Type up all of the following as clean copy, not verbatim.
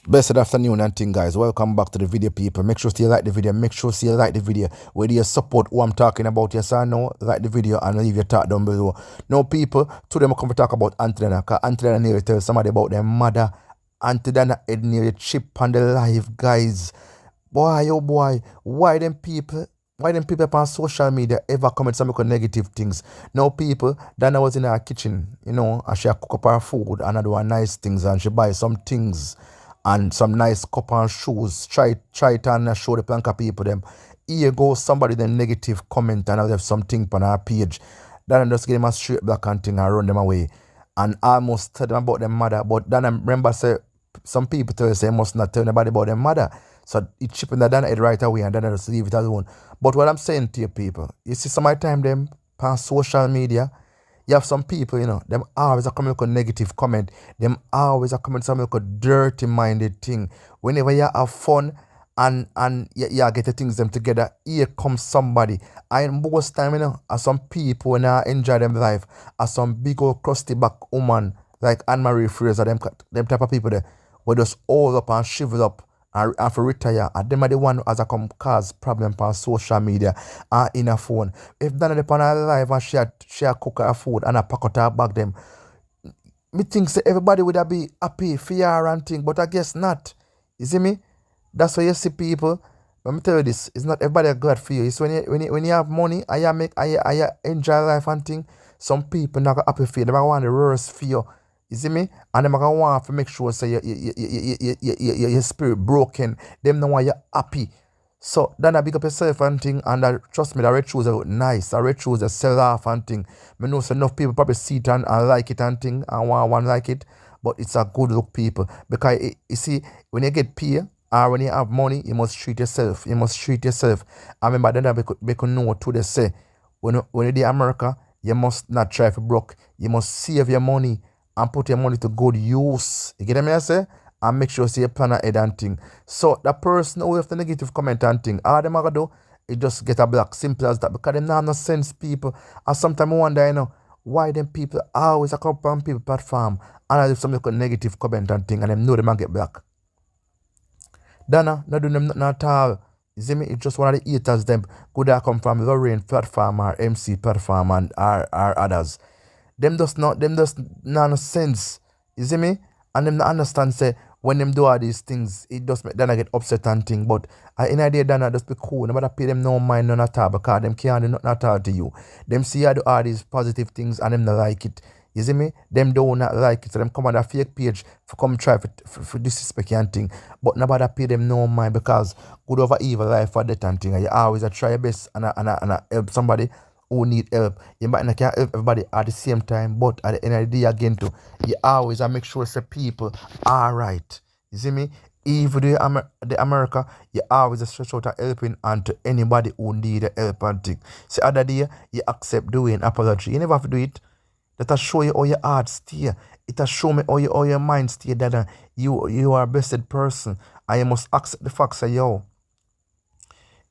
Blessed afternoon and thing, guys. Welcome back to the video, people. Make sure you like the video. Make sure you like the video. Whether you support who I'm talking about, yes or no, like the video and leave your thought down below. Now, people, today I'm come to talk about Aunty Donna. Because Aunty Donna nearly tell somebody about their mother. Aunty Donna had nearly chip on the live, guys. Boy, oh boy, why them people on social media ever comment some negative things? Now, people, Donna was in her kitchen, and she cook up her food and I do her nice things and she buy some things and some nice cup and shoes. Try it and show the plank of people them. Here goes somebody then negative comment and I have something on our page. Then I just give them a straight black and thing and run them away. And almost tell them about their mother. But then I remember say some people tell you say must not tell anybody about their mother. So it chipping that down head right away and then I just leave it alone. But what I'm saying to you people, you see some of the time them on social media, you have some people, them always are coming with a negative comment. Them always are coming with a dirty minded thing. Whenever you have fun and you get the things them together, here comes somebody. And most time, as some people when I enjoy them life, as some big old crusty back woman like Anne-Marie Fraser, them type of people there, will just all up and shrivel up and for retire, and them are the one who has a come cause problem on social media and in a phone. If Donna upon her life and she cook her food and a pack out her bag them, me think say everybody would have be happy for her and thing, but I guess not. You see me? That's why you see people. Let me tell you this, it's not everybody glad for you. It's when you have money and you enjoy life and thing, some people not happy for you. They want the worst for you. You see me? And them gonna want to make sure say your spirit broken. Them know why you're happy. So then I big up yourself and thing, and trust me, the red shoes are nice. The red shoes are sell off and thing. I know so enough people probably see it and like it and thing and want like it, but it's a good look people. Because you see, when you get paid or when you have money, you must treat yourself. You must treat yourself. I remember then they could know what they say. When you're in America, you must not try to broke. You must save your money and put your money to good use. You get me I say? And make sure you plan ahead and thing. So the person who have the negative comment and thing, all them gonna do is just get a block. Simple as that. Because them not no sense people. And sometimes I wonder, why them people always come on people platform and I have some negative comment and thing and them know them and get black. Donna, not do them nothing at all. You see me? It's just one of the haters them could have come from Lorraine platform or MC platform and or others. Them just no sense. You see me? And them not understand say when them do all these things, it just make Donna get upset and thing. But in idea Donna just be cool. Nobody pay them no mind none at all because them can't do nothing at all to you. Them see you do all these positive things and them not like it. You see me? Them do not like it. So them come on a fake page for come try for disrespect and thing. But nobody pay them no mind because good over evil life for that and thing. And you always try your best and help somebody who need help. You might not help everybody at the same time, but at the end of the day again too, you always make sure the people are right. You see me? Even the America, you always stretch out a helping hand to anybody who need help and thing. So other day, you accept doing apology. You never have to do it. That will show you how your heart stay. It will show me how your mind stay that you are a blessed person. And you must accept the fact that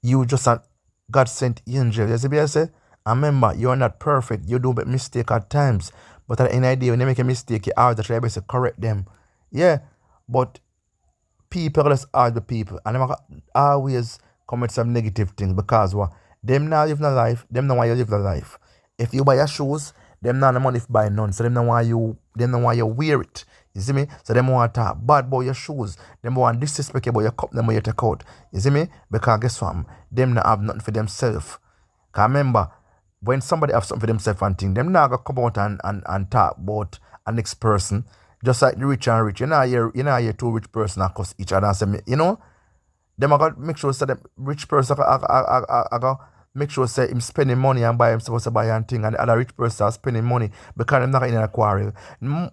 you just a God sent angel. You see what I say? And remember, you are not perfect. You do make mistake at times. But at the end of the day, when you make a mistake, you always try to correct them. Yeah. But people just are the people. And them always commit some negative things because what? Them now live the life. Them know why you live the life. If you buy your shoes, them not the money if buy none. So them know why you wear it. You see me? So them want to talk bad about your shoes. Them want disrespect about your cup, them want you take out. You see me? Because guess what? Them not have nothing for themselves. Because remember, when somebody have something for themselves and thing, them not gonna come out and talk about a next person. Just like the rich and rich. You know hear two rich person across each other and say, them are gonna make sure say the rich person I make sure say him spending money and buy him supposed to buy and thing, and the other rich person are spending money because they're not in a quarrel.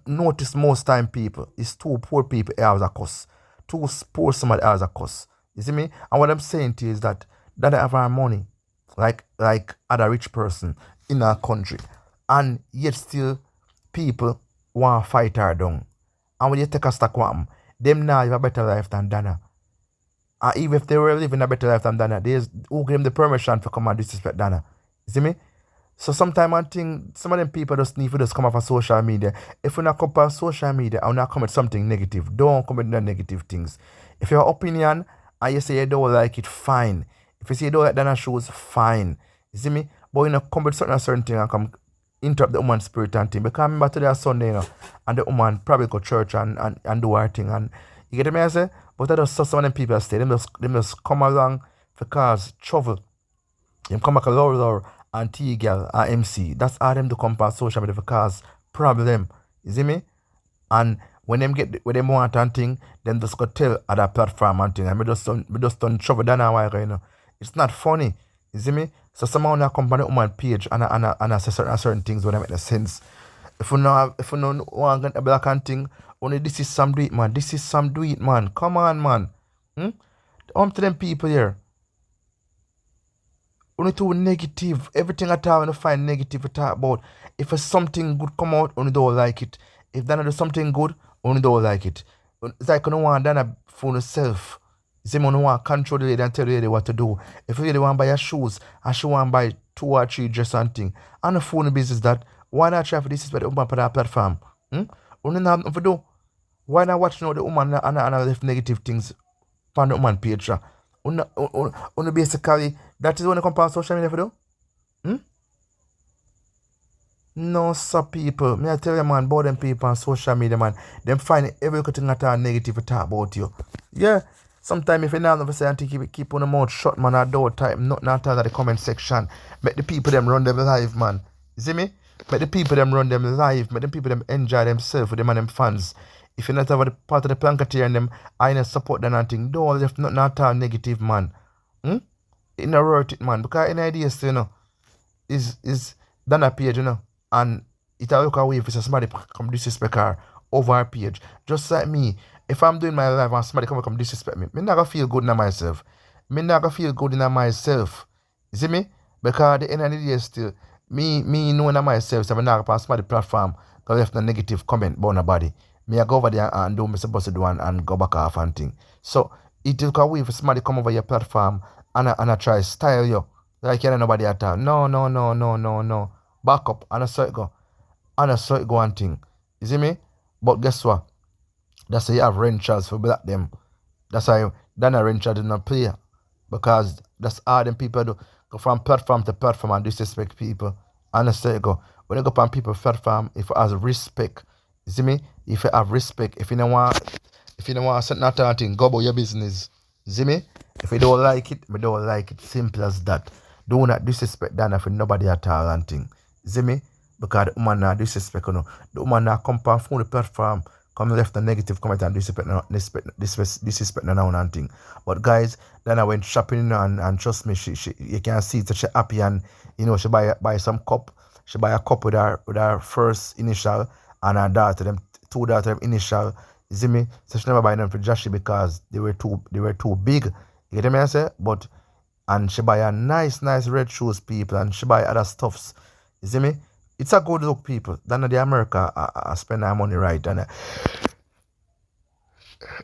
Notice most time people, it's two poor people as a cost. Two poor somebody as a cost. You see me? And what I'm saying to you is that they have our money like other rich person in our country. And yet still people want to fight her down. And when you take a stack with them now have a better life than Donna. And even if they were living a better life than Donna, who gave them the permission to come and disrespect Donna? You see me? So sometimes I think some of them people just need to just come off of social media. If you not come off social media and not come with something negative, don't come with no negative things. If your opinion and you say you don't like it, fine. If you say you don't like Donna shows, fine. You see me? But you know, come with certain thing and come interrupt the woman's spirit and thing. Because I remember today Sunday, you know, and the woman probably go to church and do her thing. And you get me I say? But I just saw some of them people stay. They must come along for cause trouble. Them come back a lower and T girl and MC. That's how them to come on social media for cause problem. You see me? And when them get when them want and thing, them just go tell other platform and thing. And we just done trouble down a while, you know. It's not funny. You see me? So someone that come on the woman page and say certain things when they make no sense. If you know want to get a black and thing, only this is some do it, man. This is some do it, man. Come on, man. To them people here. Only too negative. Everything at all when you find negative to talk about. If it's something good come out, only don't like it. If Donna do something good, only don't like it. It's like you don't want Donna for yourself. You see, you don't want to control the lady and tell the lady what to do. If you really want to buy your shoes, and she want to buy 2 or 3 dress and thing, and the phone business that, why not try for this is what the woman put that platform? Only not nothing to do. Why not watch now the woman and left negative things on the woman page? Only basically, that is when you come on social media for do? No, sir, people. Me I tell you, man, about them people on social media, man. Them find everything at all negative to talk about you. Yeah. Sometimes if you not say and keep on the mouth shut, man, or door type, nothing at all at the comment section. Make the people them run them live, man. You see me? Make the people them run them live. Make the people them enjoy themselves with them and them fans. If you're not have the part of the planketeer and them, I not support them and thing. Don't left nothing at all negative, man. It not worth it, man. Because any idea still, you know, is done a page, you know. And it a look away if it's somebody come disrespect her over her page. Just like me. If I'm doing my life and somebody come disrespect me, I'm not gonna feel good in myself. I'm not gonna feel good in myself. You see me? Because at the end of the day still, me knowing myself, so I'm not gonna somebody platform because left a negative comment about nobody. Me I go over there and do what I'm supposed to do and go back off and thing. So it look away if somebody come over your platform and I try to style you. Like you know nobody at all. No. Back up and I saw it go. And I saw it go and thing. You see me? But guess what? That's why you have renters for black them. That's why Donna renter did not play. Because that's how them people do. Go from platform to platform and disrespect people. And I say go. When you go on people's platform, if you have respect, you see me? If you have respect, if you don't want something at all thing, go about your business. You see me? If you don't like it, we don't like it. Simple as that. Do not disrespect Donna for nobody at all and thing. You see me? Because the woman not disrespect you know. The woman not come on the platform. Come left a negative comment and disrespect now and thing. But guys, then I went shopping and trust me, she you can see that she happy and you know she buy some cup. She buy a cup with her first initial and her daughter, them 2 daughter initial. You see me? So she never buy them for Joshy because they were too big. You get me I say? But and she buy a nice red shoes people and she buy other stuffs. You see me? It's a good look, people. Then the America I spend our money right and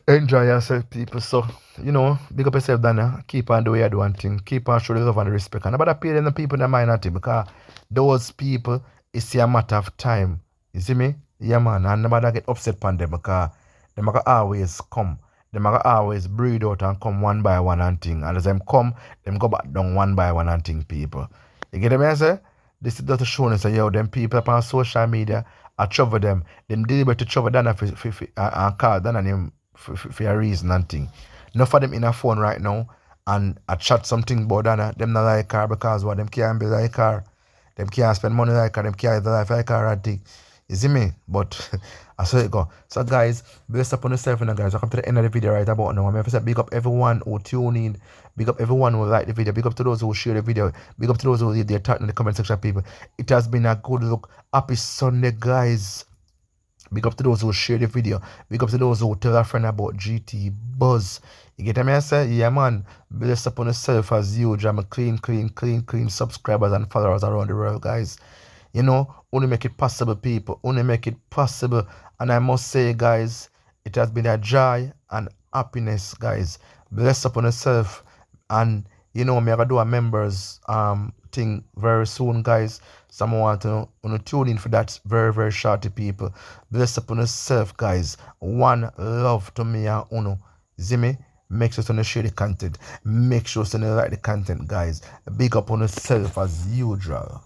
enjoy yourself, people. So, you know, big up yourself, Donna. Keep on the way you do one thing. Keep on showing the love and the respect. And about pay them the people that mind nothing because those people, it's a matter of time. You see me? Yeah, man. And nobody get upset upon them because they might always come. They might always breed out and come one by one and thing. And as them come, them go back down one by one and thing, people. You get me, I say? This is just showing us, yo, them people up on social media, I trouble them. Them deliberate to trouble Donna and call Donna name for a reason and thing. Enough of them in a phone right now and I chat something about Donna. Them not like her because what them can't be like her. Them can't spend money like her. Them can't live the life like her and thing. You see me? But I saw it go. So guys, bless upon yourself and guys. Welcome to the end of the video right about now. I'm going to say big up everyone who tune in. Big up everyone who like the video. Big up to those who share the video. Big up to those who leave their thought in the comment section, people. It has been a good look. Happy Sunday, guys. Big up to those who share the video. Big up to those who tell a friend about GT Buzz. You get me? I say, yeah, man. Bless upon yourself as you. I'm a clean subscribers and followers around the world, guys. You know, only make it possible, people. Only make it possible. And I must say, guys, it has been a joy and happiness, guys. Bless upon yourself. And You know, me I gonna do a members thing very soon, guys. Someone want to tune in for that very shorty people. Bless upon yourself, guys. One love to me and uno. See me? Make sure to share the content. Make sure to like the content, guys. Big up on yourself as usual.